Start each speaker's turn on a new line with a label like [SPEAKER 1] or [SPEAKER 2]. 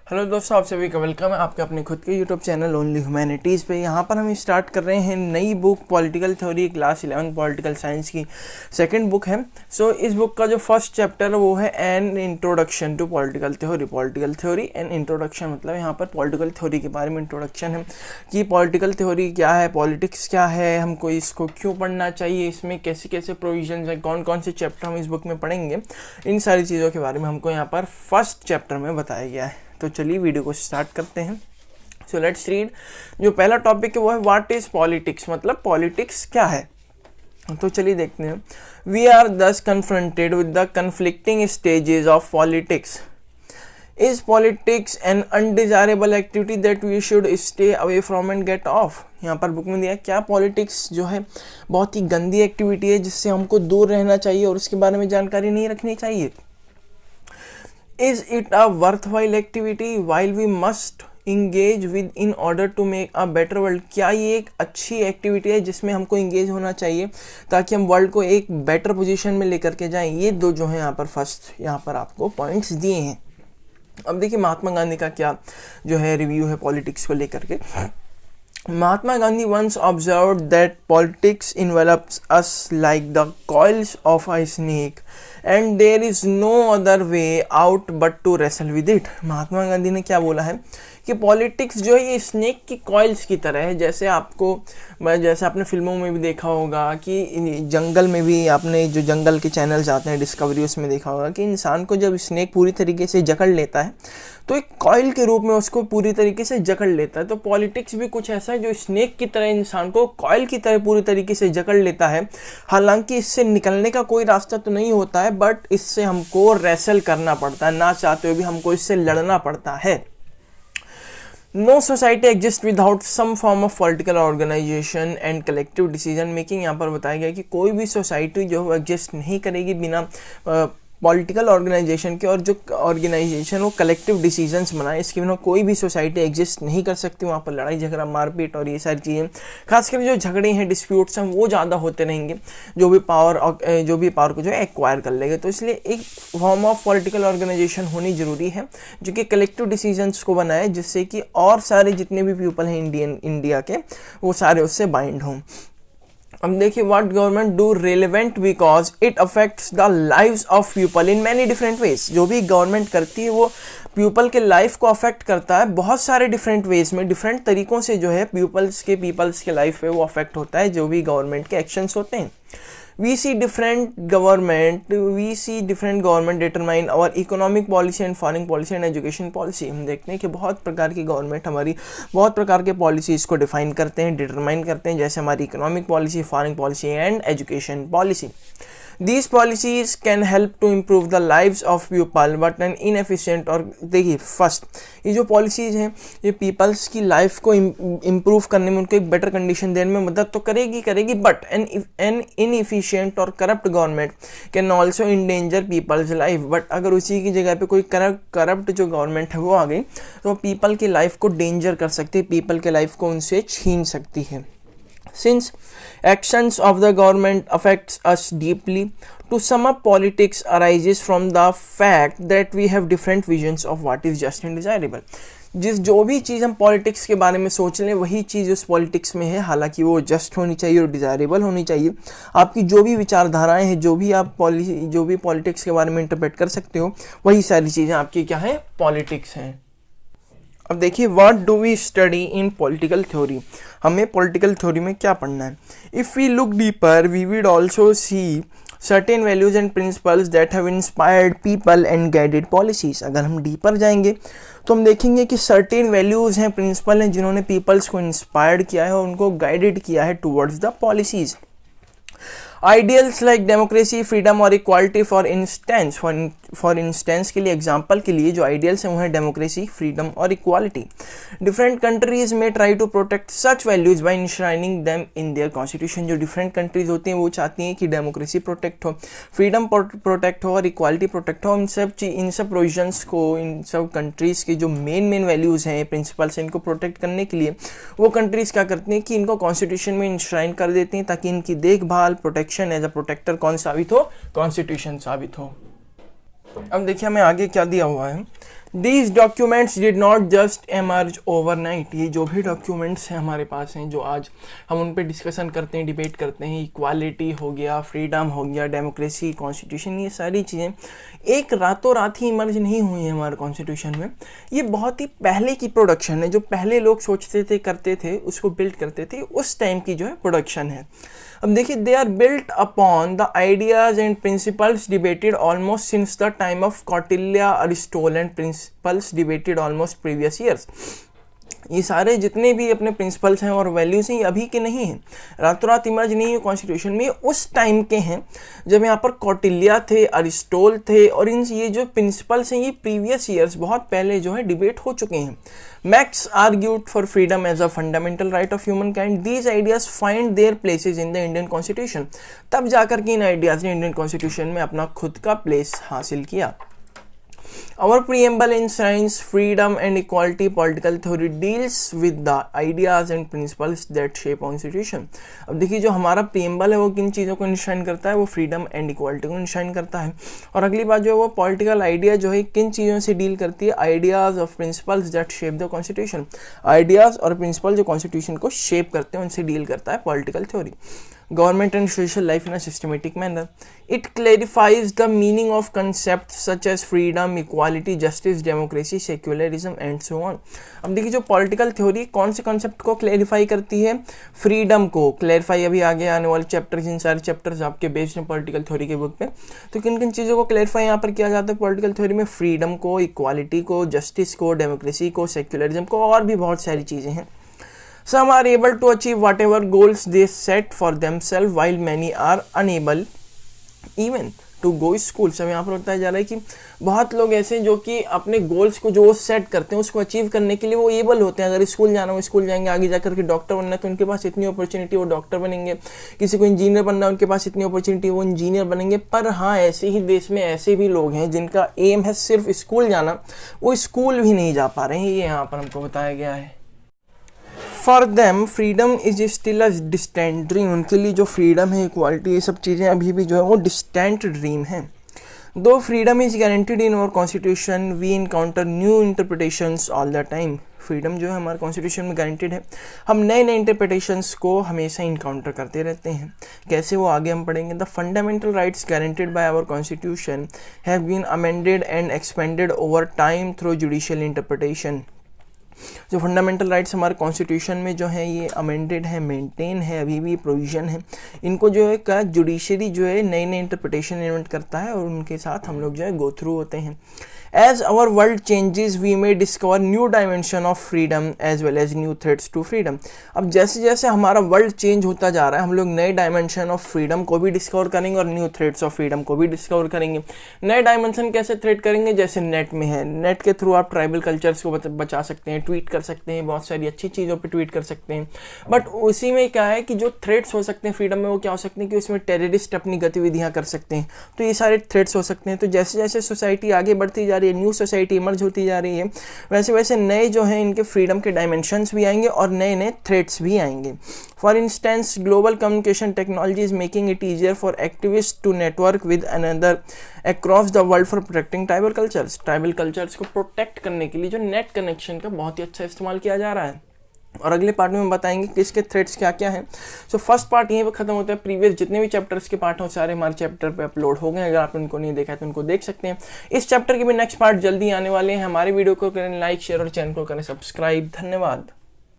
[SPEAKER 1] Hello दोस्तों, आप सभी का वेलकम है आपके अपने खुद के यूट्यूब चैनल ओनली ह्यूमैनिटीज़ पे। यहाँ पर हम स्टार्ट कर रहे हैं नई book political theory class 11 political science की सेकंड बुक है। इस बुक का जो फर्स्ट चैप्टर है वो है an introduction to political theory. Political theory and introduction मतलब यहाँ पर पॉलिटिकल थ्योरी के बारे में इंट्रोडक्शन है कि पॉलिटिकल थ्योरी क्या है, पॉलिटिक्स क्या है, हमको इसको क्यों पढ़ना चाहिए, इसमें कैसे कैसे प्रोविजंस हैं, कौन कौन से चैप्टर हम इस बुक में पढ़ेंगे, इन सारी चीज़ों के बारे में हमको यहाँ पर फर्स्ट चैप्टर में बताया गया है। तो चलिए वीडियो को स्टार्ट करते हैं। So let's read. जो पहला टॉपिक है वो है व्हाट इज पॉलिटिक्स, मतलब पॉलिटिक्स क्या है। तो चलिए देखते हैं। We are thus confronted with the conflicting stages of politics. Is politics an undesirable activity that we should stay away from and get off. यहाँ पर बुक में दिया क्या पॉलिटिक्स जो है बहुत ही गंदी एक्टिविटी है जिससे हमको दूर रहना चाहिए और उसके बारे में जानकारी नहीं रखनी चाहिए। Is it a worthwhile activity while we must engage with in order to make a better world? क्या ये एक अच्छी एक्टिविटी है जिसमें हमको इंगेज होना चाहिए ताकि हम वर्ल्ड को एक बेटर पोजीशन में लेकर के जाएं। ये दो जो है यहाँ पर फर्स्ट यहाँ पर आपको पॉइंट्स दिए हैं। अब देखिए महात्मा गांधी का क्या जो है रिव्यू है पॉलिटिक्स को लेकर के। Mahatma Gandhi once observed that politics envelops us like the coils of a snake and there is no other way out but to wrestle with it। Mahatma Gandhi ने क्या बोला है कि पॉलिटिक्स जो है ये स्नेक की कॉइल्स की तरह है। जैसे आपने फिल्मों में भी देखा होगा कि जंगल में भी आपने जो जंगल के चैनल्स आते हैं डिस्कवरी, उसमें देखा होगा कि इंसान को जब स्नेक पूरी तरीके से जकड़ लेता है तो एक कॉइल के रूप में उसको पूरी तरीके से जकड़ लेता है। तो पॉलिटिक्स भी कुछ ऐसा है जो स्नेक की तरह इंसान को कॉइल की तरह पूरी तरीके से जकड़ लेता है। हालांकि इससे निकलने का कोई रास्ता तो नहीं होता है, बट इससे हमको रेसल करना पड़ता है, ना चाहते हुए भी हमको इससे लड़ना पड़ता है। No society exist without some form of political organisation and collective decision making. यहाँ पर बताया गया कि कोई भी सोसाइटी जो एग्जिस्ट नहीं करेगी बिना पॉलिटिकल ऑर्गेनाइजेशन के, और जो ऑर्गेनाइजेशन वो कलेक्टिव डिसीजंस बनाए इसके बिना कोई भी सोसाइटी एग्जिस्ट नहीं कर सकती। वहाँ पर लड़ाई झगड़ा मारपीट और ये सारी चीज़ें, खासकर जो झगड़े हैं डिस्प्यूट्स हैं वो ज़्यादा होते रहेंगे जो भी पावर को जो है एक्वायर कर लेंगे। तो इसलिए एक फॉर्म ऑफ पॉलिटिकल ऑर्गेनाइजेशन होनी ज़रूरी है जो कि कलेक्टिव डिसीजंस को बनाए, जिससे कि और सारे जितने भी पीपल हैं इंडिया के वो सारे उससे बाइंड हों। अब देखिए what government do relevant because it affects the lives of people in many different ways. जो भी गवर्नमेंट करती है वो पीपल के लाइफ को अफेक्ट करता है बहुत सारे डिफरेंट वेज में, डिफरेंट तरीकों से जो है पीपल्स के लाइफ पे वो अफेक्ट होता है जो भी गवर्नमेंट के एक्शंस होते हैं। We see different government determine our economic policy and foreign policy and education policy। हम देखते हैं कि बहुत प्रकार की गवर्नमेंट हमारी बहुत प्रकार के पॉलिसीज़ को डिफाइन करते हैं, डिटरमाइन करते हैं, जैसे हमारी economic policy, foreign policy and education policy. These policies can help to improve the lives of people but an inefficient। और देखिए फर्स्ट ये जो पॉलिसीज़ हैं ये पीपल्स की लाइफ को इम्प्रूव करने में, उनको एक बेटर कंडीशन देने में मदद तो करेगी बट एन इनएफिशिएंट और corrupt government can also endanger people's life. But अगर उसी की जगह पे कोई करप्ट जो गवर्नमेंट है वो आ गई तो पीपल की लाइफ को डेंजर कर सकती है, पीपल के लाइफ को उनसे छीन सकती है। Since actions of the government affects us deeply, to sum up, politics arises from the fact that we have different visions of what is just and desirable। जो भी चीज़ हम पॉलिटिक्स के बारे में सोच लें वही चीज़ उस पॉलिटिक्स में है, हालांकि वो जस्ट होनी चाहिए और डिज़ायरेबल होनी चाहिए। आपकी जो भी विचारधाराएं हैं, जो भी पॉलिटिक्स के बारे में इंटरप्रेट कर सकते हो, वही सारी चीज़ें आपकी क्या है, पॉलिटिक्स हैं। अब देखिए what do we study in political theory. हमें पॉलिटिकल थ्योरी में क्या पढ़ना है। If we look deeper we would also see certain values and principles that have inspired people and guided policies. अगर हम डीपर जाएंगे तो हम देखेंगे कि सर्टेन वैल्यूज़ हैं, प्रिंसिपल हैं जिन्होंने पीपल्स को इंस्पायर्ड किया है और उनको गाइडेड किया है towards the policies. Ideals like democracy, freedom और इक्वालिटी फॉर इंस्टेंस के लिए, एग्जाम्पल के लिए जो आइडियल्स हैं वो है डेमोक्रेसी, फ्रीडम और इक्वालिटी। डिफरेंट कंट्रीज में try to protect such values by enshrining them in their constitution. जो डिफरेंट कंट्रीज होती हैं वो चाहती हैं कि डेमोक्रेसी प्रोटेक्ट हो, फ्रीडम प्रोटेक्ट हो और इक्वालिटी प्रोटेक्ट हो। इन सब प्रोविजंस को, इन सब कंट्रीज़ के जो मेन वैल्यूज़ हैं, प्रिंसिपल्स हैं, इनको प्रोटेक्ट करने के लिए वो कंट्रीज़ क्या करती हैं कि इनको कॉन्स्टिट्यूशन में इंश्राइन कर देती हैं ताकि इनकी देखभाल, प्रोटेक्शन एज अ प्रोटेक्टर कौन साबित हो, कॉन्स्टिट्यूशन साबित हो। अब देखिए हमें आगे क्या दिया हुआ है। These documents did not just emerge overnight. ये जो भी डॉक्यूमेंट्स हैं हमारे पास हैं, जो आज हम उन पे डिस्कशन करते हैं, डिबेट करते हैं, इक्वालिटी हो गया, फ्रीडम हो गया, डेमोक्रेसी, कॉन्स्टिट्यूशन, ये सारी चीज़ें एक रातों रात ही इमर्ज नहीं हुई हैं हमारे कॉन्स्टिट्यूशन में। ये बहुत ही पहले की प्रोडक्शन है, जो पहले लोग सोचते थे, करते थे, उसको बिल्ड करते थे, उस टाइम की जो है प्रोडक्शन है। अब देखिए, they are built upon the ideas and principles debated almost since the time of Kautilya, Aristotle and principles debated almost previous years. ये सारे जितने भी अपने प्रिंसिपल्स हैं और वैल्यूज़ हैं, ये अभी के नहीं हैं, रातों रात इमर्ज नहीं है कॉन्स्टिट्यूशन में, उस टाइम के हैं जब यहाँ पर कौटिल्य थे, अरिस्टोटल थे, और इन ये जो प्रिंसिपल्स हैं ये प्रीवियस ईयर्स, बहुत पहले जो है डिबेट हो चुके हैं। Marx argued for freedom as a fundamental right of humankind. These ideas find their places in the Indian Constitution. तब जाकर के इन आइडियाज़ ने इंडियन कॉन्स्टिट्यूशन में अपना खुद का प्लेस हासिल किया। Our preamble enshrines freedom and equality. Political theory deals with the ideas and principles that shape constitution. अब देखिए, जो हमारा preamble है वो किन चीज़ों को इंश्राइन करता है, वो freedom and equality को इंश्राइन करता है। और अगली बात जो है वो political idea जो है किन चीज़ों से डील करती है, ideas of principles that shape the constitution. Ideas और principles जो constitution को shape करते हैं उनसे डील करता है political theory. Government and social life in a systematic manner. It clarifies the meaning of concepts such as freedom, equality, justice, democracy, secularism and so on. अब देखिए, जो पॉलिटिकल थ्योरी कौन से कॉन्सेप्ट को क्लैरिफाई करती है, फ्रीडम को clarify, अभी आगे आने वाले चैप्टर्स, इन सारे चैप्टर्स आपके बेस्ड हैं पॉलिटिकल थ्योरी के बुक पे। तो किन किन चीज़ों को क्लैरिफाई यहाँ पर किया जाता है पॉलिटिकल थ्योरी में, फ्रीडम को, इक्वालिटी को, जस्टिस को, डेमोक्रेसी को, सेक्युलरिज्म को, और भी बहुत सारी चीज़ें हैं। Some are able to achieve whatever goals they set for themselves, while many are unable even to go school. सब यहाँ पर बताया जा रहा है कि बहुत लोग ऐसे जो कि अपने गोल्स को जो सेट करते हैं उसको अचीव करने के लिए वो एबल होते हैं। अगर स्कूल जाना हो स्कूल जाएंगे, आगे जाकर के डॉक्टर बनना है तो उनके पास इतनी अपॉर्चुनिटी वो डॉक्टर बनेंगे, किसी को इंजीनियर बनना है उनके पास इतनी अपॉर्चुनिटी वो इंजीनियर बनेंगे। पर हाँ, ऐसे ही देश में ऐसे भी लोग हैं जिनका एम है सिर्फ स्कूल जाना, वो स्कूल भी नहीं जा पा रहे हैं, ये यहाँ पर हमको बताया गया है। For them freedom is still a distant dream. उनके लिए जो फ्रीडम है, इक्वालिटी, ये सब चीज़ें अभी भी जो है वो डिस्टेंट ड्रीम है। Though freedom is guaranteed in our constitution, we encounter new interpretations all the time. Freedom जो है हमारे कॉन्स्टिट्यूशन में गारंटीड है, हम नए नए इंटरप्रिटेशंस को हमेशा इनकाउंटर करते रहते हैं। कैसे, वो आगे हम पढ़ेंगे। The fundamental rights guaranteed by our constitution have been amended and expanded over time through judicial interpretation. जो फंडामेंटल राइट्स हमारे कॉन्स्टिट्यूशन में जो है ये अमेंडेड है, मेंटेन है, अभी भी प्रोविज़न है। इनको जो है का जुडिशरी जो है नई नई इंटरप्रिटेशन इन्वेंट करता है और उनके साथ हम लोग जो है गो थ्रू होते हैं। As our world changes, we may discover new dimension of freedom as well as new threats to freedom. अब जैसे जैसे हमारा वर्ल्ड चेंज होता जा रहा है, हम लोग नए डायमेंशन ऑफ फ्रीडम को भी डिस्कवर करेंगे और न्यू थ्रेट्स ऑफ फ्रीडम को भी डिस्कवर करेंगे। नए डायमेंशन कैसे थ्रेट करेंगे, जैसे नेट में है, नेट के थ्रू आप ट्राइबल कल्चर्स को बचा सकते हैं, ट्वीट कर सकते हैं, बहुत सारी अच्छी चीज़ों पर ट्वीट कर सकते हैं। बट उसी में क्या है कि जो थ्रेट्स हो सकते हैं फ्रीडम में, वो क्या हो सकते हैं कि उसमें टेररिस्ट अपनी गतिविधियाँ कर सकते हैं, तो ये सारे थ्रेट्स हो सकते हैं। तो जैसे जैसे सोसाइटी आगे बढ़ती जा रही है, न्यू सोसाइटी इमर्ज होती जा रही है, वैसे वैसे नए जो हैं इनके फ्रीडम के डायमेंशंस भी आएंगे और नए नए थ्रेट्स भी आएंगे। For instance, global communication technology is making it easier for activist to network with another across the world for protecting tribal cultures. Tribal cultures को प्रोटेक्ट करने के लिए जो नेट कनेक्शन का बहुत ही अच्छा इस्तेमाल किया जा रहा है। और अगले पार्ट में हम बताएंगे कि इसके थ्रेट्स क्या क्या हैं। सो फर्स्ट पार्ट यहीं पर खत्म होता है। प्रीवियस जितने भी चैप्टर्स के पार्ट हैं सारे हमारे चैप्टर पे अपलोड हो गए, अगर आपने उनको नहीं देखा है तो उनको देख सकते हैं। इस चैप्टर के भी नेक्स्ट पार्ट जल्दी आने वाले हैं। हमारे वीडियो को करें लाइक, शेयर और चैनल को करें सब्सक्राइब। धन्यवाद।